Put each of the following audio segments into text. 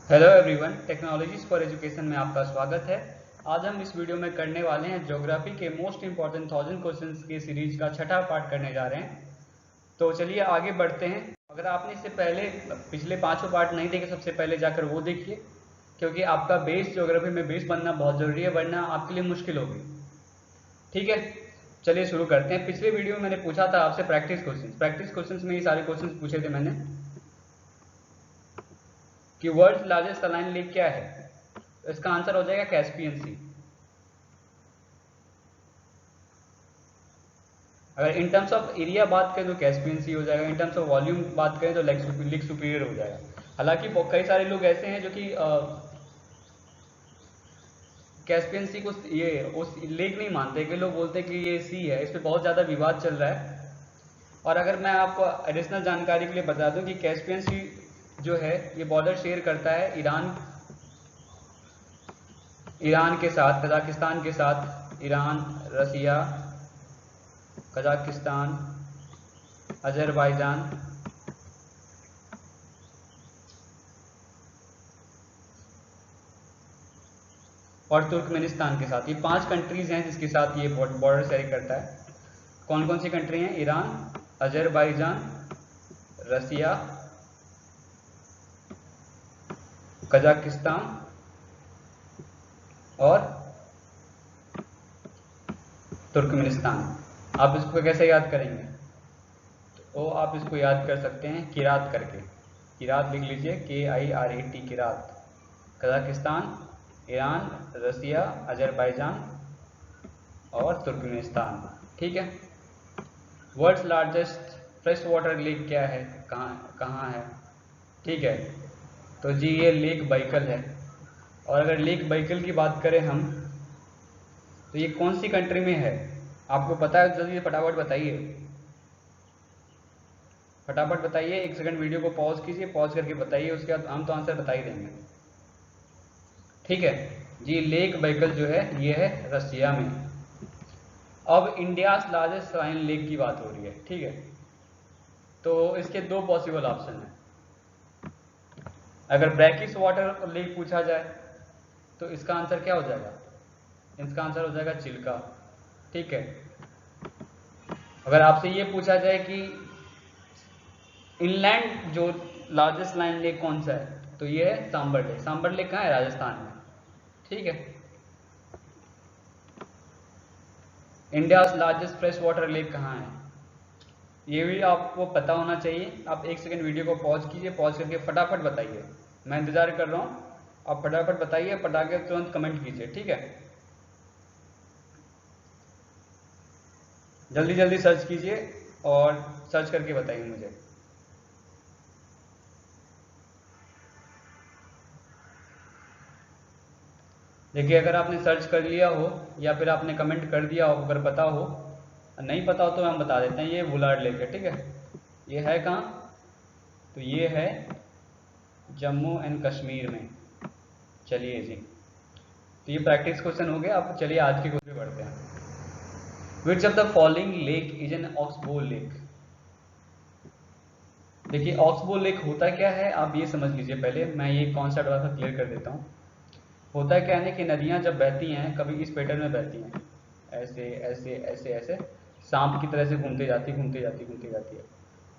Hello everyone, technologies for education में आपका स्वागत है। आज हम इस वीडियो में करने वाले हैं ज्योग्राफी के मोस्ट इंपॉर्टेंट 1000 क्वेश्चंस की सीरीज का छठा पार्ट करने जा रहे हैं। तो चलिए आगे बढ़ते हैं। अगर आपने इससे पहले पिछले 5 पार्ट नहीं देखे, सबसे पहले जाकर वो देखिए, क्योंकि आपका बेस ज्योग्राफी में बेस बनना बहुत ज़रूरी है, वरना आपके लिए मुश्किल होगी। ठीक है, चलिए शुरू करते हैं। पिछले वीडियो में मैंने पूछा था आपसे प्रैक्टिस क्वेश्चंस में ये सारे क्वेश्चंस पूछे थे मैंने कि वर्ल्ड लार्जेस्ट सलाइन लेक क्या है। तो इसका आंसर हो जाएगा कैस्पियन सी। अगर इन टर्म्स ऑफ एरिया बात करें तो कैस्पियन सी हो जाएगा, इन टर्म्स ऑफ वॉल्यूम बात करें तो लेक सुपीरियर हो जाएगा। हालांकि कई सारे लोग ऐसे हैं जो कि कैस्पियन सी को ये उस लेक नहीं मानते, कि लोग बोलते हैं कि ये सी है। इस पर बहुत ज़्यादा विवाद चल रहा है। और अगर मैं आपको एडिशनल जानकारी के लिए बता दूं कि कैस्पियन सी जो है ये बॉर्डर शेयर करता है ईरान के साथ, कजाकिस्तान के साथ। ईरान, रसिया, कजाकिस्तान, अजरबैजान और तुर्कमेनिस्तान के साथ। ये 5 कंट्रीज हैं जिसके साथ ये बॉर्डर शेयर करता है। कौन कौन सी कंट्री हैं? ईरान, अजरबैजान, रसिया, कजाकिस्तान और तुर्कमेनिस्तान। आप इसको कैसे याद करेंगे? तो आप इसको याद कर सकते हैं किरात करके। किरात लिख लीजिए, KIRAT, Kirat. Kazakhstan, Iran, Russia, Azerbaijan और तुर्कमेनिस्तान। ठीक है। World's largest fresh water lake क्या है, कहाँ कहाँ है? ठीक है, तो जी ये लेक बैकल है। और अगर लेक बैकल की बात करें हम, तो ये कौन सी कंट्री में है? आपको पता है? जल्दी फटाफट बताइए, फटाफट बताइए। 1 सेकंड वीडियो को पॉज कीजिए, पॉज करके बताइए, उसके बाद हम तो आंसर बता ही देंगे। ठीक है जी, लेक बैकल जो है ये है रसिया में। अब इंडिया लार्जेस्ट सलाइन लेक की बात हो रही है। ठीक है, तो इसके 2 पॉसिबल ऑप्शन हैं। अगर ब्रैकिश वाटर लेक पूछा जाए तो इसका आंसर क्या हो जाएगा? इसका आंसर हो जाएगा चिल्का। ठीक है। अगर आपसे ये पूछा जाए कि इनलैंड जो लार्जेस्ट लाइन लेक कौन सा है, तो ये है सांबर लेक। सांबर लेक कहाँ है? राजस्थान में। ठीक है। India largest fresh water lake कहाँ है, ये भी आपको पता होना चाहिए। आप 1 सेकंड वीडियो को पॉज कीजिए, पॉज करके फटाफट बताइए। मैं इंतजार कर रहा हूँ, आप फटाफट बताइए, पटा के तुरंत कमेंट कीजिए। ठीक है, जल्दी जल्दी सर्च कीजिए और सर्च करके बताइए मुझे। देखिए, अगर आपने सर्च कर लिया हो या फिर आपने कमेंट कर दिया हो, अगर पता हो, नहीं पता हो तो हम बता देते हैं। ये वुलार लेक है। ठीक है, ये है कहाँ? तो ये है जम्मू एंड कश्मीर में। चलिए जी, तो ये प्रैक्टिस क्वेश्चन हो गया। अब चलिए आज के क्वेश्चन पे बढ़ते हैं। विच of the following lake is an oxbow lake? देखिए, ऑक्सबो लेक होता क्या है आप ये समझ लीजिए। पहले मैं ये कॉन्सेप्ट थोड़ा सा क्लियर कर देता हूँ। होता क्या है ना कि नदियाँ जब बहती हैं, कभी इस पैटर्न में बहती हैं, ऐसे ऐसे ऐसे ऐसे सांप की तरह से घूमते जाती है।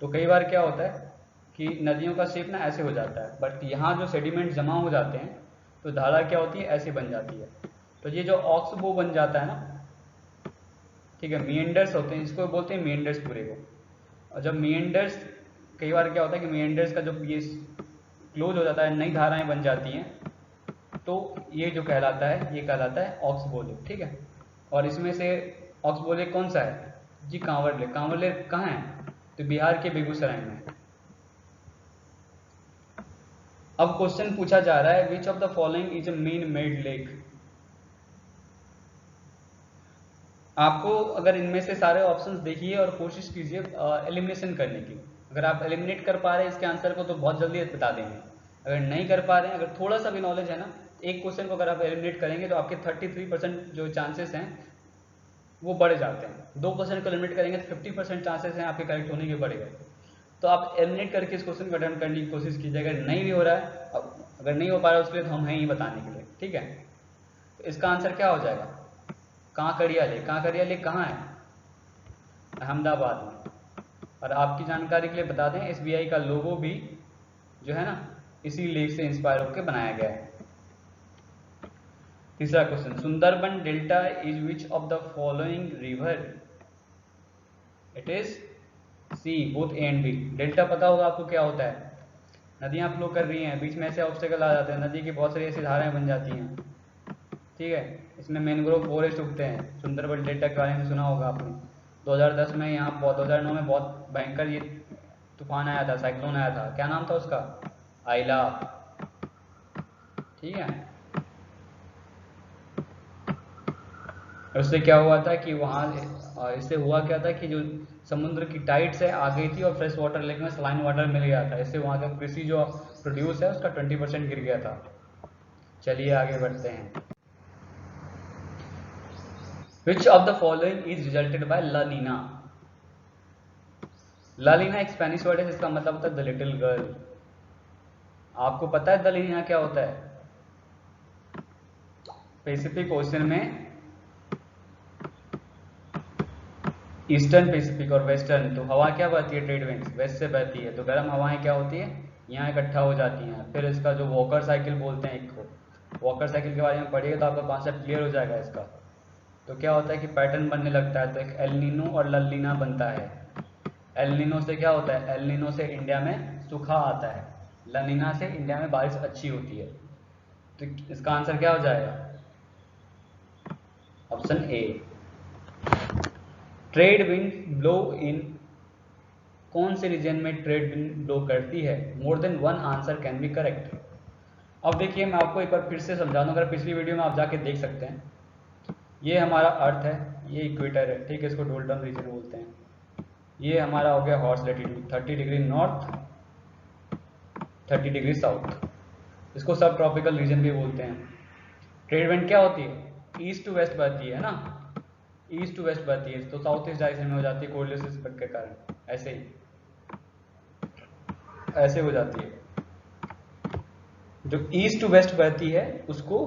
तो कई बार क्या होता है कि नदियों का शेप ना ऐसे हो जाता है, बट यहाँ जो सेडिमेंट जमा हो जाते हैं तो धारा क्या होती है? ऐसे बन जाती है। तो ये जो ऑक्सबो बन जाता है ना, ठीक है, मिएंडर्स होते हैं, इसको बोलते हैं मिएंडर्स पूरे को। और जब मिएंडर्स, कई बार क्या होता है कि मिएंडर्स का जब ये क्लोज हो जाता है, नई धाराएं बन जाती हैं, तो ये जो कहलाता है, ये कहलाता है ऑक्सबो लेक। ठीक है, और इसमें से ऑक्सबो लेक कौन सा है जी? कांवर लेक। कांवर लेक कहाँ है? तो बिहार के बेगूसराय में। अब क्वेश्चन पूछा जा रहा है, which of the following is a mean made lake? आपको अगर इनमें से सारे ऑप्शंस देखिए और कोशिश कीजिए एलिमिनेशन करने की। अगर आप एलिमिनेट कर पा रहे हैं इसके आंसर को तो बहुत जल्दी बता देंगे। अगर नहीं कर पा रहे हैं, अगर थोड़ा सा भी नॉलेज है ना, एक क्वेश्चन को अगर आप एलिमिनेट करेंगे तो आपके 33% जो चांसेस हैं वो बढ़ जाते हैं। 2% को एलिमिनेट करेंगे तो 50% चांसेस हैं आपके करेक्ट होने के बढ़ गए। तो आप एलिमिनेट करके इस क्वेश्चन को अटेम्प्ट करने की कोशिश कीजिए। अगर नहीं भी हो रहा है, अब अगर नहीं हो पा रहा उसके लिए तो हम हैं ही बताने के लिए, ठीक है। तो इसका आंसर क्या हो जाएगा, कांकरिया लेक। कांकरिया लेक कहाँ है, अहमदाबाद में। और आपकी जानकारी के लिए बता दें, एसबीआई का लोगो भी जो है ना इसी लेक से इंस्पायर होकर बनाया गया है। तीसरा question, Sundarban delta is which of the following river, it is C both A and B. Delta पता होगा आपको क्या होता है, नदियां फ्लो कर रही हैं, बीच में ऐसे ऑब्स्टेकल आ जाते हैं, नदी की बहुत सारी ऐसी धाराएं बन जाती हैं, ठीक है। इसमें मैंग्रोव फॉरेस्ट उगते हैं। सुंदरबन डेल्टा के बारे में सुना होगा आपने, 2010 में यहाँ 2009 में बहुत भयंकर ये तूफान आया था, साइक्लोन आया था, क्या नाम था उसका, आइला, ठीक है। उससे क्या हुआ था कि वहाँ इससे हुआ क्या था कि जो समुद्र की टाइड्स है आ गई थी और फ्रेश वाटर लेक में सलाइन वाटर मिल गया था, इससे वहाँ का कृषि जो प्रोड्यूस है उसका 20% गिर गया था। चलिए आगे बढ़ते हैं। Which of the following is resulted by La Nina? La Nina एक स्पेनिश वर्ड है जिसका मतलब होता है द लिटिल गर्ल। आपको पता है द लीना क्या होता है, पैसिफिक ओशन में ईस्टर्न पैसिफिक और वेस्टर्न, तो हवा क्या बहती है, ट्रेड विंड्स वेस्ट से बहती है, तो गर्म हवाएं क्या होती है यहाँ इकट्ठा हो जाती हैं। फिर इसका जो वॉकर साइकिल बोलते हैं, एक को वॉकर साइकिल के बारे में पढ़िए तो आपका कॉन्सेप्ट क्लियर हो जाएगा इसका। तो क्या होता है कि पैटर्न बनने लगता है, तो एक एल नीनो और ला लीना बनता है। एल नीनो से क्या होता है, एल नीनो से इंडिया में सूखा आता है, ला नीना से इंडिया में बारिश अच्छी होती है। तो इसका आंसर क्या हो जाएगा, option A. Trade wind blow इन, कौन से रीजन में ट्रेड विंड ब्लो करती है, more than one answer can be correct. अब देखिए मैं आपको एक बार फिर से समझा दूं, अगर पिछली वीडियो में आप जाके देख सकते हैं, ये हमारा अर्थ है, ये इक्वेटर है, ठीक है, इसको डोल्टन रीजन बोलते हैं। ये हमारा हो गया horse latitude, 30 degree north 30 degree south, इसको सब ट्रॉपिकल रीजन भी बोलते हैं। ट्रेड विंड क्या होती है, ईस्ट टू वेस्ट बहती है ना, ईस्ट टू वेस्ट बहती है, तो साउथ ईस्ट डायरेक्शन में हो जाती है कोरिलेशन इफेक्ट के कारण, ऐसे ही ऐसे हो जाती है। जो ईस्ट टू वेस्ट बहती है उसको,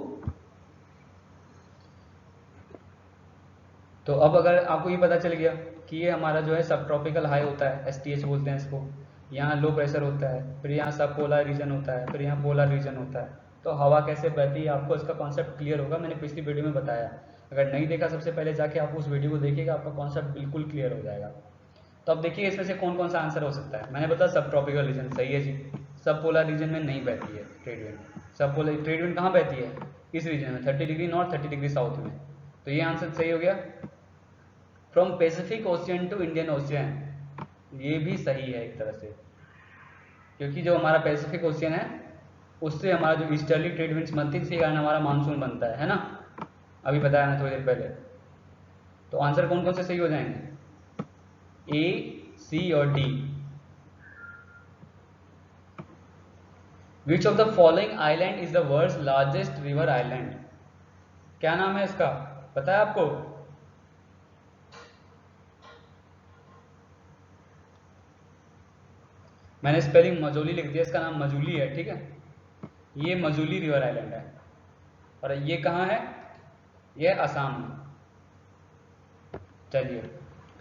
तो अब अगर आपको ये पता चल गया कि ये हमारा जो है सब ट्रॉपिकल हाई होता है, एसटीएच बोलते हैं इसको, यहाँ लो प्रेशर होता है, फिर यहाँ सब पोलर रीजन होता है, फिर यहाँ पोलर रीजन होता है, तो हवा कैसे बहती है आपको इसका कॉन्सेप्ट क्लियर होगा, मैंने पिछली वीडियो में बताया। अगर नहीं देखा सबसे पहले जाके आप उस वीडियो को देखिएगा, आपका कॉन्सेप्ट बिल्कुल क्लियर हो जाएगा। तो अब देखिए इसमें से कौन कौन सा आंसर हो सकता है। मैंने बताया सब ट्रॉपिकल रीजन, सही है जी। सब पोलर रीजन में नहीं बहती है ट्रेड विंड, सब पोलर ट्रेड विंड कहाँ बहती है, इस रीजन में 30 डिग्री नॉर्थ 30 डिग्री साउथ में, तो ये आंसर सही हो गया। From Pacific Ocean to Indian Ocean, ये भी सही है एक तरह से, क्योंकि जो हमारा पैसिफिक ओशियन है उससे हमारा जो ईस्टर्ली ट्रेड विंड्स बनती है, इसी कारण हमारा मानसून बनता है ना, अभी बताया ना थोड़ी देर पहले। तो आंसर कौन कौन से सही हो जाएंगे, ए, सी और D. Which of the following island is the world's largest river island, क्या नाम है इसका, पता है आपको, मैंने स्पेलिंग मजोली लिख दिया, इसका नाम मजूली है, ठीक है। ये मजूली रिवर आइलैंड है, और ये कहाँ है, ये असम में। चलिए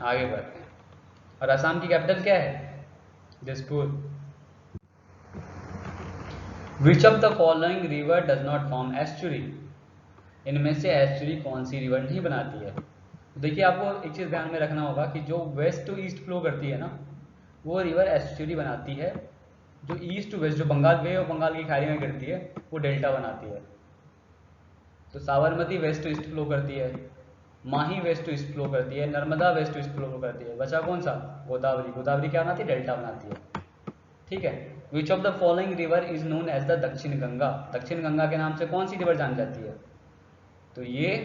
आगे बढ़ते हैं। और असम की कैपिटल क्या है, दिसपुर। विच of the following river does not form estuary, इनमें से एस्चुरी कौन सी रिवर नहीं बनाती है। तो देखिए आपको एक चीज ध्यान में रखना होगा कि जो वेस्ट टू ईस्ट फ्लो करती है ना, वो रिवर एस्चुरी बनाती है। जो ईस्ट टू वेस्ट, जो बंगाल वे और बंगाल की खाड़ी में गिरती है, वो डेल्टा बनाती है। तो Sabarmati west to east flow करती है, Mahi west to east flow करती है, Narmada west to east flow करती है, बचा कौन सा, गोदावरी। गोदावरी क्या बनाती है, डेल्टा बनाती है, ठीक है। Which of the following river is known as the Dakshin Ganga, दक्षिण गंगा के नाम से कौन सी रिवर जानी जाती है, तो ये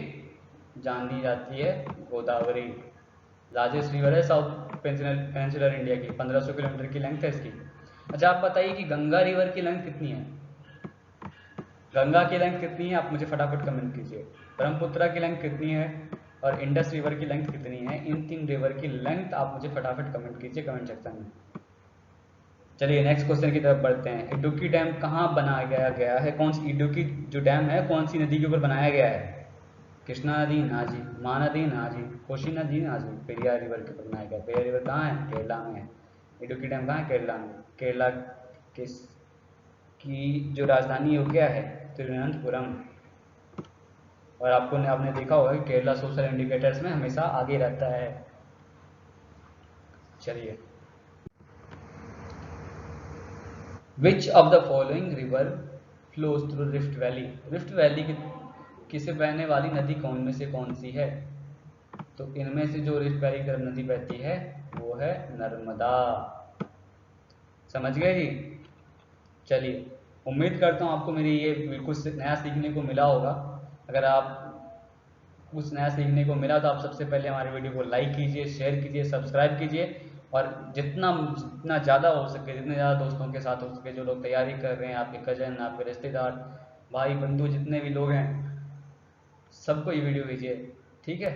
जानी जाती है गोदावरी। लार्जेस्ट रिवर है साउथ पेनिनसुलर इंडिया की, 1500 किलोमीटर की लेंथ है इसकी। अच्छा आप बताइए कि गंगा रिवर की लेंथ कितनी है, गंगा की लेंथ कितनी है, आप मुझे फटाफट कमेंट कीजिए। ब्रह्मपुत्र की लेंथ कितनी है और इंडस रिवर की लेंथ कितनी है, इन तीन रिवर की लेंथ आप मुझे फटाफट कमेंट कीजिए कमेंट सेक्शन में। चलिए नेक्स्ट क्वेश्चन की तरफ बढ़ते हैं। इडुक्की डैम कहाँ बनाया गया है? कौन सी इडुक्की जो डैम है कौन सी नदी के ऊपर बनाया गया है? कृष्णा नदी ना जी, महानदी ना जी, कोशी नदी ना जी, पेरियार रिवर के ऊपर बनाया गया। पेरियार रिवर कहाँ है? केरला में है। इडुक्की डैम कहाँ है? केरला में। केरला किस की जो राजधानी है वो क्या है? तिरुवनंतपुरम। और आपने देखा होगा कि केरला सोशल इंडिकेटर्स में हमेशा आगे रहता है। चलिए, विच of the following river flows through rift valley? Rift valley किसे बहने वाली नदी कौन में से कौन सी है? तो इनमें से जो रिफ्ट वैली की तरफ नदी बहती है वो है नर्मदा। समझ गए जी? चलिए, उम्मीद करता हूँ आपको मेरी ये कुछ नया सीखने को मिला होगा। अगर आप कुछ नया सीखने को मिला तो आप सबसे पहले हमारे वीडियो को लाइक कीजिए, शेयर कीजिए, सब्सक्राइब कीजिए, और जितना जितना ज़्यादा हो सके, जितने ज़्यादा दोस्तों के साथ हो सके, जो लोग तैयारी कर रहे हैं, आपके कजन, आपके रिश्तेदार, भाई बंधु, जितने भी लोग हैं, सबको ये वीडियो भेजिए। ठीक है?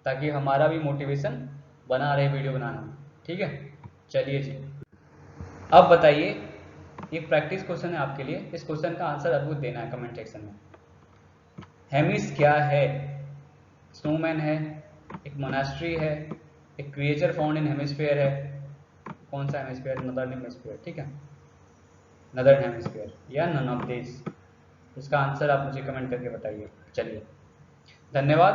ताकि हमारा भी मोटिवेशन बना रहे वीडियो बनाने में। ठीक है? चलिए जी, अब बताइए, एक प्रैक्टिस क्वेश्चन है आपके लिए। इस क्वेश्चन का आंसर आपको देना है कमेंट सेक्शन में। हेमिस क्या है? स्नोमैन है, एक मोनास्ट्री है, एक क्रिएचर फाउंड इन हेमिस्फीयर है। कौन सा हेमिस्फीयर? Northern hemisphere. ठीक है, नदर्न हेमिस्फीयर या नन ऑफ दिस। इसका आंसर आप मुझे कमेंट करके बताइए। चलिए, धन्यवाद।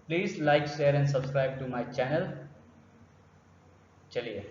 Please like, share and subscribe to my channel. चलिए।